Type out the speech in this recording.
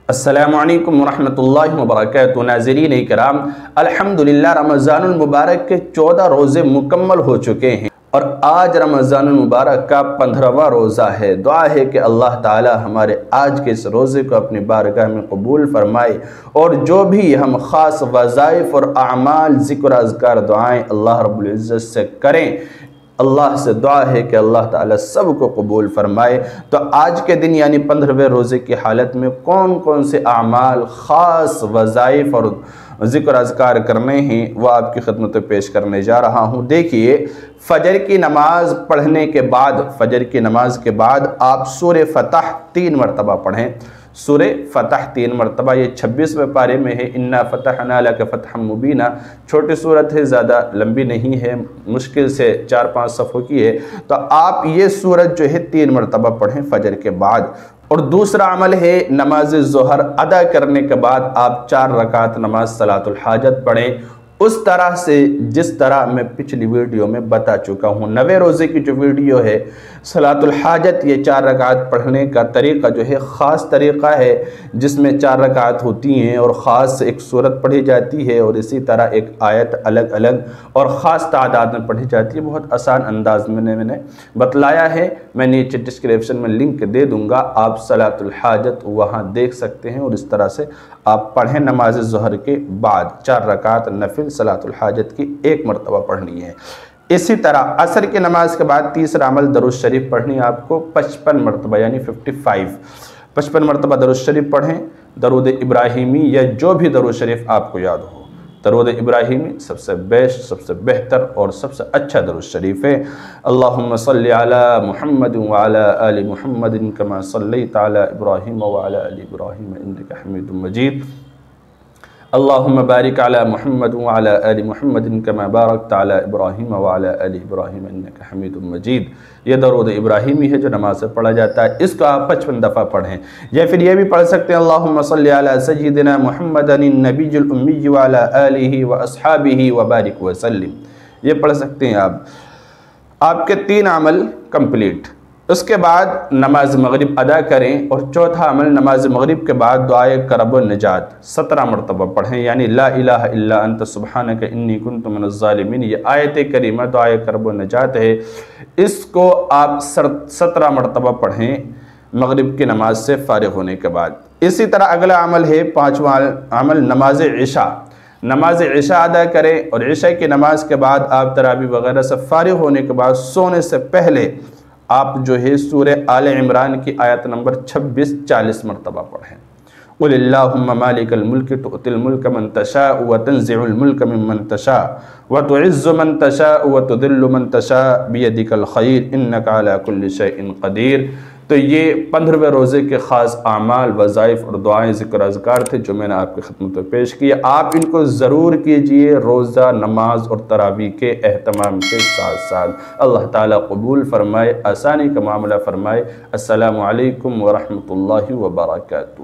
السلام علیکم ورحمۃ اللہ وبرکاتہ۔ ناظرین اکرام، الحمدللہ رمضان المبارک کے 14 روزے مکمل ہو چکے ہیں اور آج رمضان المبارک کا 15واں روزہ ہے۔ دعا ہے کہ اللہ تعالی ہمارے آج کے اس روزے کو اپنی بارگاہ میں قبول فرمائے، اور جو بھی ہم خاص وظائف اور اعمال، ذکر اذکار، دعائیں اللہ رب العزت سے کریں، اللہ سے دعا ہے کہ اللہ تعالیٰ سب کو قبول فرمائے۔ تو آج کے دن یعنی 15ویں روزے کی حالت میں کون کون سے اعمال، خاص وظائف اور ذکر اذکار کرنے ہیں، وہ آپ کی خدمت میں پیش کرنے جا رہا ہوں۔ دیکھیے، فجر کی نماز پڑھنے کے بعد، فجر کی نماز کے بعد آپ سورہ فتح 3 مرتبہ پڑھیں۔ سورہ فتح 3 مرتبہ، یہ 26ویں پارے میں ہے۔ انا فتحنا لک فتحا مبینا، چھوٹی صورت ہے، زیادہ لمبی نہیں ہے، مشکل سے 4-5 صفحوں کی ہے۔ تو آپ یہ سورت جو ہے 3 مرتبہ پڑھیں فجر کے بعد۔ اور دوسرا عمل ہے، نماز ظہر ادا کرنے کے بعد آپ 4 رکعت نماز صلاۃ الحاجت پڑھیں، اس طرح سے جس طرح میں پچھلی ویڈیو میں بتا چکا ہوں۔ 9ویں روزے کی جو ویڈیو ہے صلاۃ الحاجت، یہ 4 رکعت پڑھنے کا طریقہ جو ہے خاص طریقہ ہے، جس میں 4 رکعت ہوتی ہیں اور خاص ایک سورت پڑھی جاتی ہے، اور اسی طرح ایک آیت الگ الگ اور خاص تعداد میں پڑھی جاتی ہے۔ بہت آسان انداز میں نے بتلایا ہے، میں نیچے ڈسکرپشن میں لنک دے دوں گا، آپ صلاۃ الحاجت وہاں دیکھ سکتے ہیں، اور اس طرح سے آپ پڑھیں۔ نماز ظہر کے بعد 4 رکعت نفل صلاۃ الحاجت کی 1 مرتبہ پڑھنی ہے۔ اسی طرح عصر کی نماز کے بعد تیسرا عمل درود شریف پڑھنی ہے آپ کو 55 مرتبہ یعنی 55 مرتبہ درود شریف پڑھیں۔ درود ابراہیمی یا جو بھی درود شریف آپ کو یاد ہو، درود ابراہیمی سب سے بیسٹ، سب سے بہتر اور سب سے اچھا درود شریف ہے۔ اللہم صلی علی محمد وعلی آل محمد کما صلیت علی ابراہیم وعلی آل ابراہیم انک حمید مجید۔ اللہم بارک علی محمد وعلی آل محمد کما بارکت علی ابراہیم وعلی آل ابراہیم انک حمید مجید۔ یہ درود ابراہیمی ہے جو نماز سے پڑھا جاتا ہے، اس کو آپ 55 دفعہ پڑھیں۔ یا پھر یہ بھی پڑھ سکتے ہیں، اللہم صلی علی سیدنا محمد النبی الامی وعلی آلہ واصحابہ وبارک وسلم، یہ پڑھ سکتے ہیں آپ کے 3 عمل کمپلیٹ۔ اس کے بعد نماز مغرب ادا کریں، اور چوتھا عمل نماز مغرب کے بعد دعائے کرب و نجات 17 مرتبہ پڑھیں، یعنی لا الہ الا انت سبحانک انی کنت من الظالمین، یہ آیت کریمہ دعائے کرب و نجات ہے، اس کو آپ 17 مرتبہ پڑھیں مغرب کی نماز سے فارغ ہونے کے بعد۔ اسی طرح اگلا عمل ہے 5واں عمل نماز عشاء۔ نماز عشاء ادا کریں، اور عشاء کی نماز کے بعد آپ تراویح وغیرہ سے فارغ ہونے کے بعد سونے سے پہلے آپ جو ہے سورہ آل عمران کی آیت نمبر 26 40 مرتبہ پڑھیں۔ قُلِ اللَّهُمَّ مَالِكَ الْمُلْكِ تُؤْتِي الْمُلْكَ مَنْ تَشَاءُ وَتَنزِعُ الْمُلْكَ مِمَّنْ تَشَاءُ وَتُعِزُّ مَنْ تَشَاءُ وَتُذِلُّ مَنْ تَشَاءُ بِيَدِكَ الْخَيْرُ إِنَّكَ عَلَى كُلِّ شَيْءٍ قَدِيرٌ۔ تو یہ 15ویں روزے کے خاص اعمال، وظائف اور دعائیں، ذکر اذکار تھے جو میں نے آپ کی خدمت میں پیش کیے۔ آپ ان کو ضرور کیجئے روزہ، نماز اور تراویح کے اہتمام کے ساتھ ساتھ۔ اللہ تعالیٰ قبول فرمائے، آسانی کا معاملہ فرمائے۔ السلام علیکم ورحمۃ اللہ وبرکاتہ۔